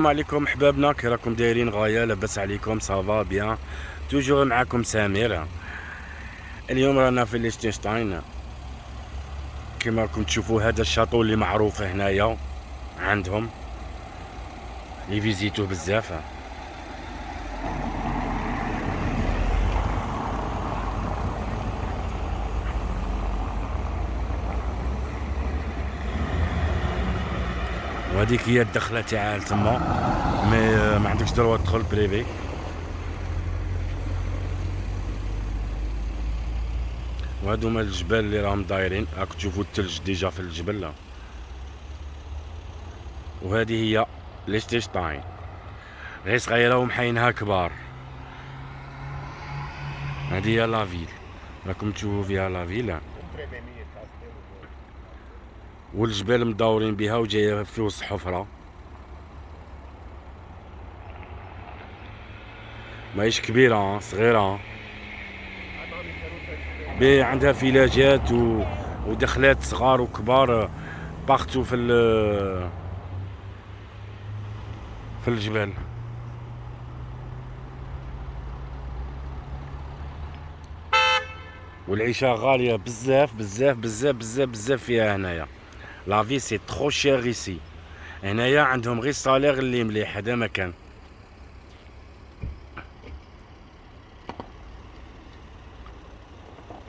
السلام عليكم احبابنا، كي راكم دايرين؟ غايه لاباس عليكم؟ صافا بيان. توجور معكم سمير. اليوم رانا في ليشتنشتاين. كما راكم تشوفوا هذا الشاطو اللي معروف هنايا عندهم لي فيزيتو بزاف. وهذيك هي الدخله تاعها تما، مي ما عندكش دروا تدخل بريفي. وهادو هما الجبال اللي راهم دايرين، راك تشوفوا الثلج ديجا في الجبل. وهذه هي ليشتنشتاين، غير صغيره ومحينها كبار. هذه هي لافيل، راكم تشوفوا فيها لافيل، والجبال مدورين بها وجايه في وسط حفره. ماهيش كبيره، صغيره، عندها فيلاجات ودخلات صغار وكبار باختو في الجبال. والعيشه غاليه بزاف بزاف بزاف بزاف بزاف فيها هنايا. لا في سي ترو شير ايسي. هنايا عندهم غير الصالير اللي مليح، هذا مكان.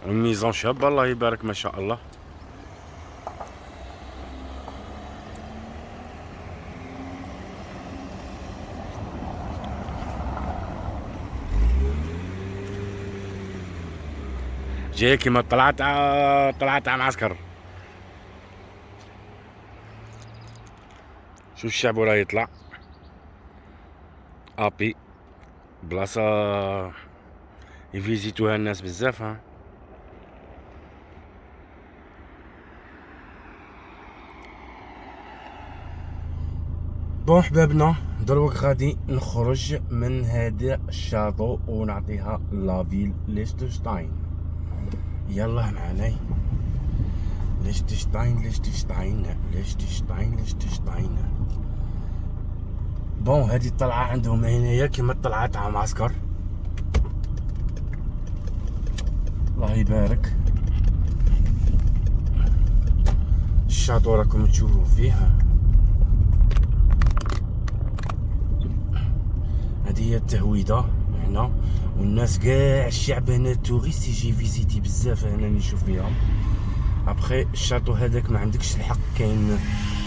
الميزون شابه الله يبارك ما شاء الله. جايه كيما طلعت على معسكر. شوف الشعب وراه يطلع ابي بلاصه يفيزيتوها الناس بزاف. ها بون حبابنا، دروك غادي نخرج من هذا الشاطو ونعطيها لافيل ليشتنشتاين. يلا معانا ليشتنشتاين ليشتنشتاين ليشتنشتاين ليشتنشتاين. بون هذه الطلعه عندهم هنايا كيما الطلعه تاع معسكر. الله يبارك. الشاطو راكم تشوفوا فيه. هذه هي التهويده هنا، والناس كاع الشعب هنا التوريست يجي فيزيتي بزاف هنا نشوف فيهم. ابخي الشاطو هذاك ما عندكش الحق، كاين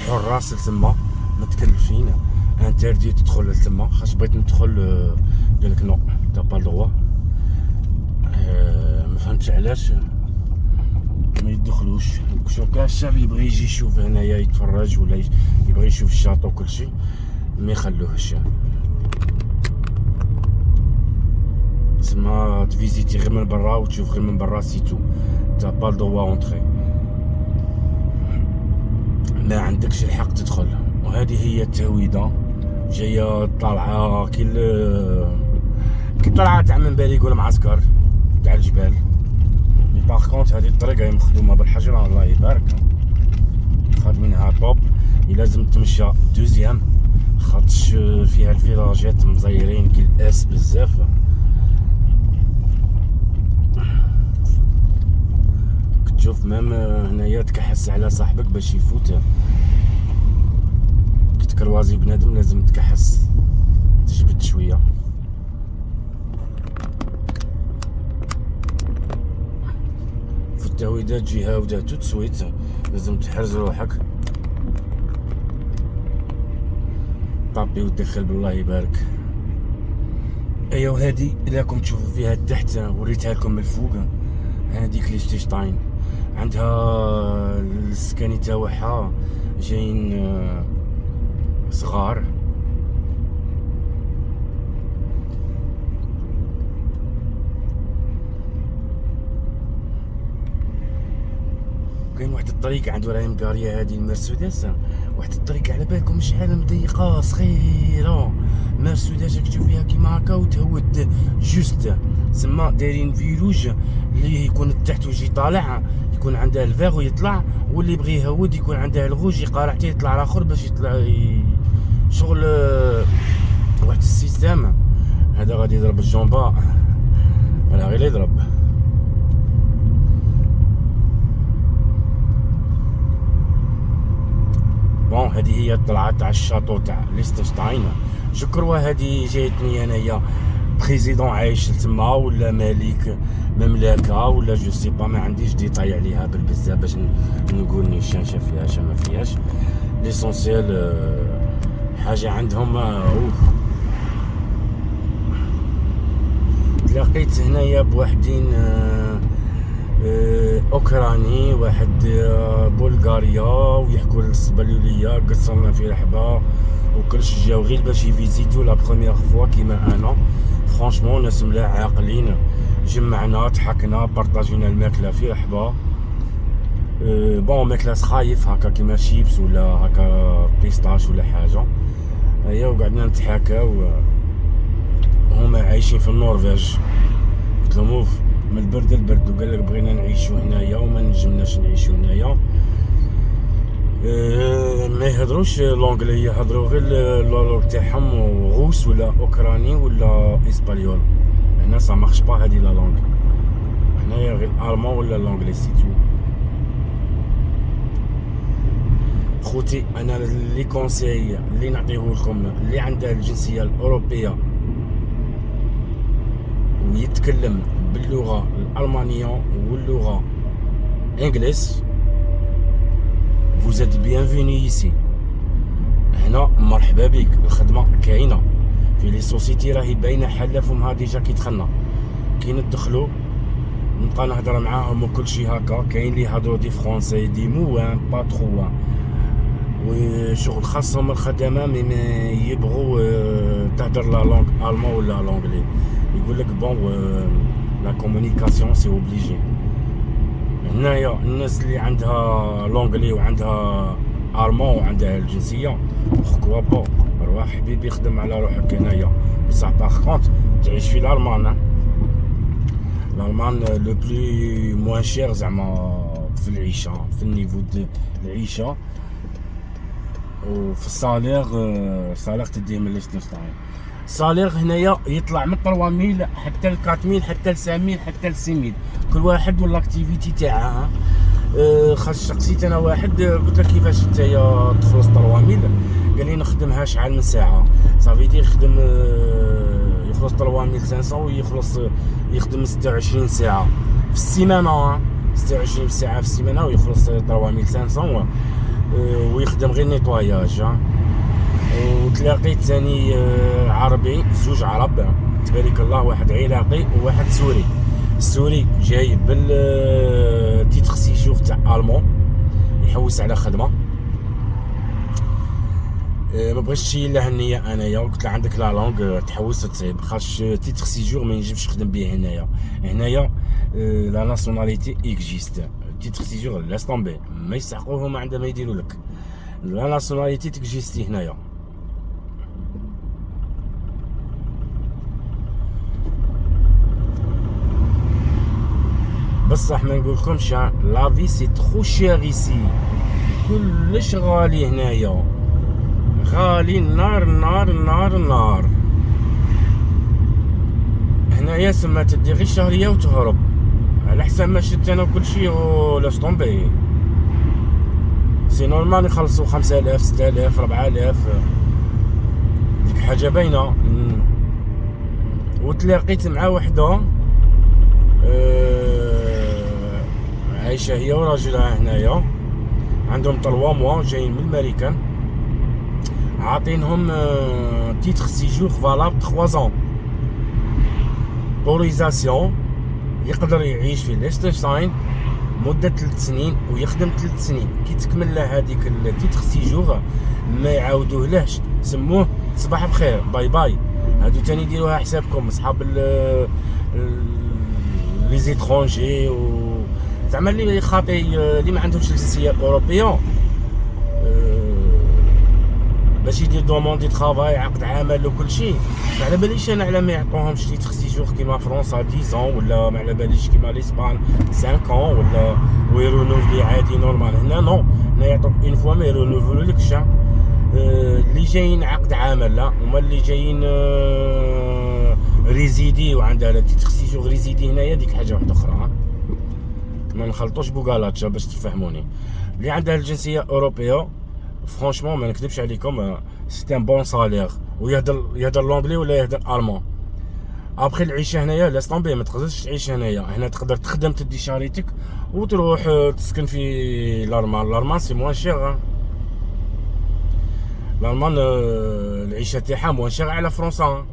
حراس لتما متكلفين، انتردي تدخل لتما. خاص بغيت ندخل قالك نو تا با الدغوا. ما فهمتش علاش ما يدخلوش. شوف كاع الشعب يبغي يجي يشوف هنايا يتفرج ولا يبغي يشوف الشاطو كلشي، ما يخلوهش. تسمى تفيزيتي غير من برا وتشوف غير من برا سيتو، تا با الدغوا اونطري، ما عندكش الحق تدخل. وهذه هي التهويده جايه طالعه كي طالعه تاع من بالي يقول معسكر تاع الجبال. مي باغ كونت هذه الطريق هي مخدومه بالحجر الله يبارك، خادمينها طوب. لازم تمشى دوزيام خاطش فيها الفيراجات مزيرين كي الاس بزاف. شوف مام هنايا تكحس على صاحبك باش يفوت. كي تكروازي بنادم لازم تكحس، تجبد شويه. في التهويدات تجي هاوده تو تسويت، لازم تحرز روحك. طابي ودخل بالله يبارك. ايوا وهذه راكم تشوفوا فيها التحت، وريتها لكم من الفوق. هذيك ليشتنشتاين عندها السكاني تاعها جايين صغار. كاين واحد الطريق عند وراها مقاريه هذه المرسيدس، واحد الطريق على بالكم شحال مضيقه صغيره. مرسيدس تشوف فيها كيما هكا وتهود جوست. تسمى دايرين فيلوج اللي يكون التحت ويجي طالع، يكون عنده الفيغ ويطلع، واللي يبغي يهود يكون عنده الغوج يقارع حتى يطلع الاخر باش يطلع شغل واحد السيستم هذا غادي يضرب الجونبا، راه غير يضرب. بون هذه هي الطلعه تاع الشاطو تاع ليستنشتاين. جو كروا هذه جايتني انايا بريزيدون عايش تما ولا ملك مملكه ولا جو سي با، ما عنديش ديتاي عليها بالبزاف باش نقول نيشان فيهاش ما فيهاش. ليسونسيال حاجه عندهم اوف. تلاقيت هنايا بوحدين اوكراني، واحد بلغاريا، ويحكوا السبلوليه قصرنا في رحبه وكلش جاو غير باش يفيزيتو لا بروميير فوا كيما انا. فرانشمون ناس ملاح عاقلين، جمعنا ضحكنا بارطاجينا الماكله في رحبه. بون ماكله سخايف هكا كيما شيبس ولا هكا بيستاش ولا حاجه هيا، وقعدنا نتحاكاو. هما عايشين في النرويج، قلت لهم اوف من البرد البرد، وقال لك بغينا نعيشو هنايا وما نجمناش نعيشو هنايا. ما يهضروش لونجلي، يهضروا غير اللغه تاعهم روس ولا اوكراني ولا اسبانيول. هنا سا مارش با هادي لا لونغ، هنايا غير الالمان ولا لونجلي سيتو. خوتي انا لي كونساي اللي نعطيه لكم اللي عنده الجنسيه الاوروبيه ويتكلم باللغه الالمانيه واللغه انجليز، vous êtes bienvenue ici. هنا مرحبا بك، الخدمه كاينه في لي سوسيتي راهي باينه حلفهم ديجا كي دخلنا، كي ندخلوا نبقى نهضر معاهم وكل شيء هكا. كاين اللي يهضروا دي فرونسي دي موان با ترو، وشغل خاصهم الخدمه مي يبغوا تهضر لا لونغ المان ولا لونغلي، يقول لك بون لا كومونيكاسيون سي اوبليجي. هنايا الناس اللي عندها لونغلي وعندها المان وعندها الجنسيه بوركوا با، روح حبيبي خدم على روحك هنايا. بصح باغ كونت تعيش في الالمان، الالمان لو بلو موان شير زعما في العيشه، في النيفو د العيشه وفي الصالير تديه من ليشتنشتاين. الصالير هنايا يطلع من 3000 حتى ل 4000 حتى ل 5000 حتى ل 6000، كل واحد والاكتيفيتي تاعها. خاص شخصيت انا واحد قلت له كيفاش نتايا تخلص 3000؟ قال لي نخدمها شحال من ساعه، صافي دي يخدم يخلص 3500 ويخلص يخدم 26 ساعه في السيمانه، 26 ساعه في السيمانه ويخلص 3500 ويخدم غير نيطواياج. وتلاقيت ثاني عربي، زوج عرب تبارك الله، واحد عراقي وواحد سوري. السوري جاي بالتيتر سيجور تاع المون يحوس على خدمه. ما بغيتش الا هنيه انايا، قلت له عندك لا لونغ تحوس تصيب، خاص تيتر سيجور ما ينجمش نخدم به هنايا لا ناسيوناليتي اكزيست، تيتر سيجور لاس طومبي ما يستحقوه هما عندما يديروا لك لا ناسيوناليتي تكزيستي هنايا. بصح ما نقولكمش لا في سي ترو شير ايسي، كلش غالي هنايا، غالي نار نار نار نار. هنايا سما تدي غير شهريه وتهرب، على حساب ما شدت انا وكلشي ولاش طومبي. سي نورمال يخلصوا 5000 6000 4000، ديك حاجه باينه. وتلاقيت مع وحده عايشه هي وراجلها هنايا، عندهم 3 موا جايين من الماريكان، عاطينهم تيتر سيجور فالاب 3 ans اوريزاسيون، يقدر يعيش في ليشتنشتاين مده 3 سنين ويخدم 3 سنين. كي تكمل له هذيك التيتر سيجور ما يعاودوهلهش، سموه صباح بخير باي باي. هادو تاني يديروها حسابكم صحاب لي زيترونجي زعما اللي خاطي اللي ما عندهمش الجنسيه الاوروبيه باش يدير دوموند دي ترافاي عقد عمل وكل شيء. ما على باليش انا على ما يعطوهمش تيتر سيجور كيما فرنسا 10 ولا ما على باليش كيما لاسبان 5 ولا ويرونوفلي عادي نورمال. هنا نو، هنا يعطوك اون فوا ما يرونوفلولكش، اللي جايين عقد عمل لا، هما اللي جايين ريزيدي وعندها لا تيتخ ريزيدي هنايا ديك حاجه واحده اخرى. ما نخلطوش بوكالاتشا باش تفهموني. اللي عندها الجنسيه اوروبيه فرانشمون ما نكذبش عليكم سي ان بون سالير، ويهدر لونجلي ولا يهدر المون. ابخي العيشه هنايا لاس طومبي، ما تقدرش تعيش هنايا. هنا تقدر تخدم تدي شاريتك وتروح تسكن في الالمان. الالمان سي موان شير، الالمان العيشه تاعها موان شير على فرنسا.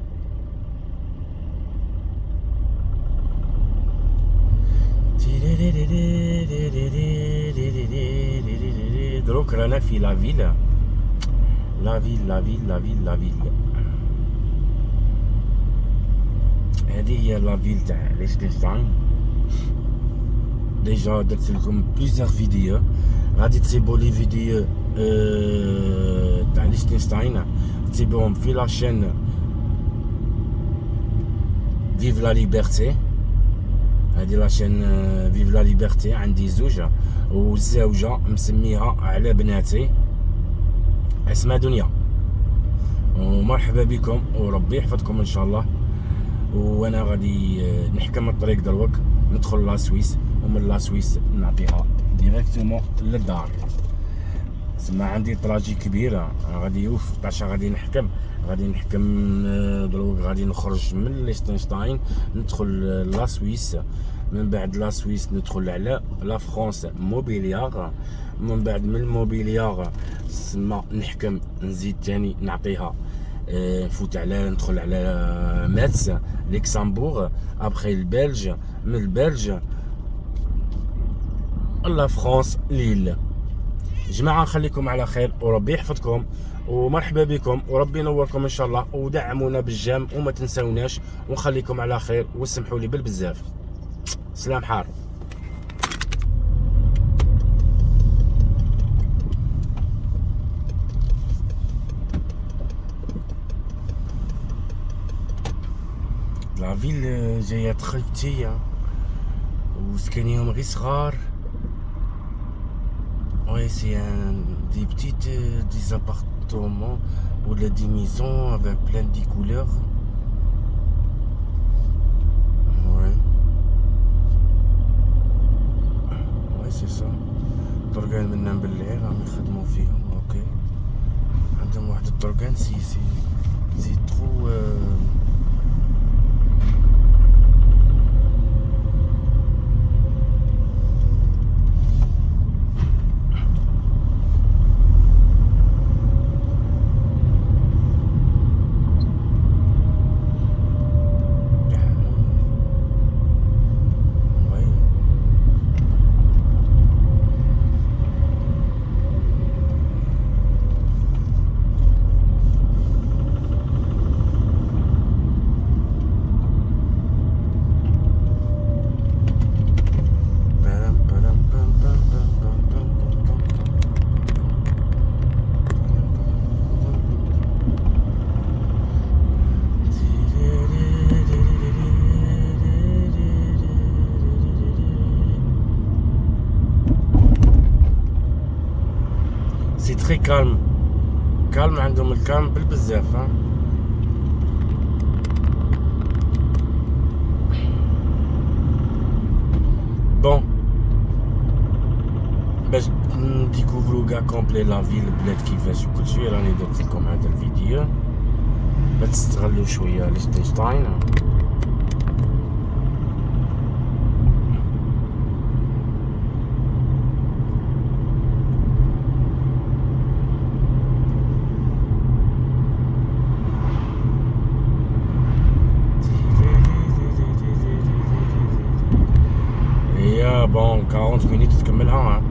دروك رانا في لا فيل لا فيل لا فيل لا فيل لا فيل. هذه هي لا فيل تاع ليشتنشتاين. ديجا درت لكم بليزيور فيديو، غادي تسيبوا لي فيديو تاع ليشتنشتاين، تسيبوهم في لاشين فيف لا ليبرتي. هذه لاشين فيف لا ليبرتي عندي زوجة، والزوجة مسميها على بناتي اسمها دنيا. ومرحبا بكم وربي يحفظكم ان شاء الله. وانا غادي نحكم الطريق دروك ندخل لا سويس، ومن لا سويس نعطيها ديريكتومون للدار. سما عندي طراجي كبيره غادي يوف باش غادي نحكم دروك. غادي نخرج من ليشتنشتاين ندخل لا سويس، من بعد لا سويس ندخل على لا فرانس موبيليار، من بعد من الموبيليار سما نحكم نزيد تاني نعطيها نفوت على ندخل على ماتس ليكسامبورغ، ابخي البلج، من البلج لا فرانس ليل. جماعه نخليكم على خير وربي يحفظكم ومرحبا بكم وربي ينوركم ان شاء الله، ودعمونا بالجام وما تنساوناش، ونخليكم على خير وسمحوا لي بالبزاف. سلام حار. لا فيل جايه تخيبتيه وسكانيهم غير صغار. Ouais, c'est des petites des appartements ou des maisons avec plein de couleurs. Ouais. Ouais, c'est ça. طرقان منهم بالليل راهم يخدموا فيهم. اوكي، عندهم واحد الطرقان سي ترو سي تري كالم. كالم عندهم الكالم بالبزاف. بون باش نديكوفرو كاع كومبلي لا فيل البلاد كيفاش وكلشي، راني درت لكم هذا الفيديو باش تستغلوا شويه ليشتنشتاين. بون 40 مينيت تكملها.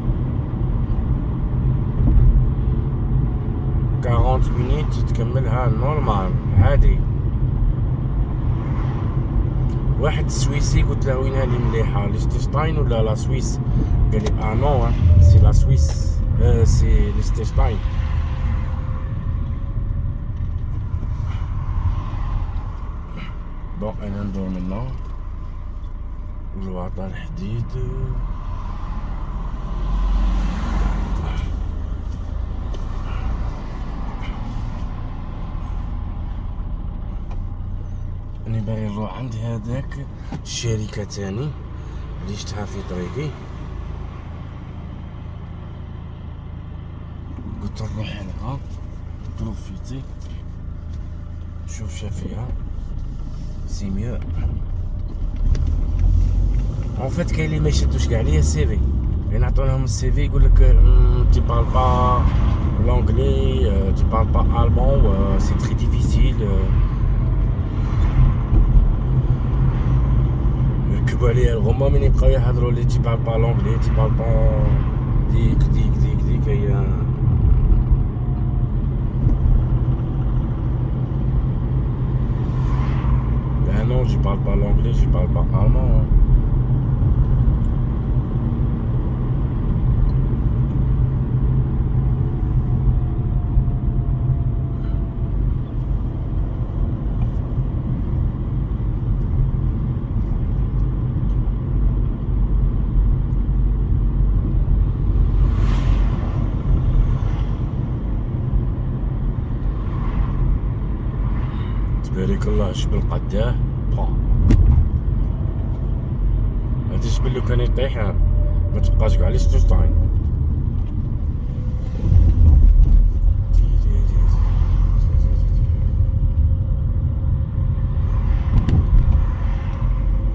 40 مينيت تكملها نورمال عادي. واحد السويسي قلت له وين هذه مليحه ليشتنشتاين ولا لا سويس؟ قال لي نو سي لا سويس، سي ليشتنشتاين. بون انا ندور منه الوطن الحديد. راني باغي نروح عند هذاك الشركة تاني اللي شفتها في طريقي، قلت نروح لها بروفيتي نشوف شافيها سي ميو. اون فيت كاين اللي ما يشدوش كاع ليا السيفي، يعني عطوناهم السيفي يقول لك تي بارل با لونجلي تي بارل با المون سي تري ديفيسيل. يكتبوا عليا هما من يبقاو يهضروا لي تي بارل با لونجلي تي بارل با ديك هي. Ben non, je parle pas l'anglais, je parle pas allemand. تبارك الله جبل قداه، هاد الجبل لو كان يطيح ما تبقاش كاع لي سطوطاين.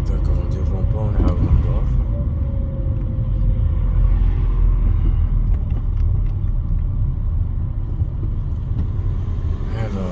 داكوغ ندير رومبا ونعاود ندور. هذا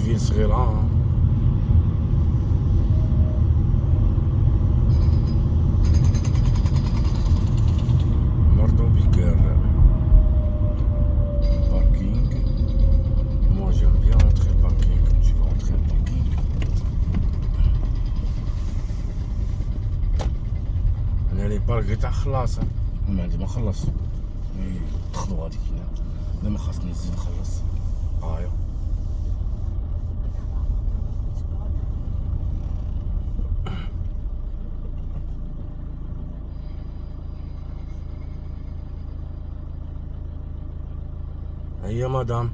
فيل صغيرة. مرضو بيكار باركينغ. Moi j'aime bien rentrer le parking. Je vais rentrer le parking. انا لي بارك تاع خلاص ما عندي ما خلص تاخذوا هذيك لا ما خاصني نزيد نخلص. هايا هيا مدام.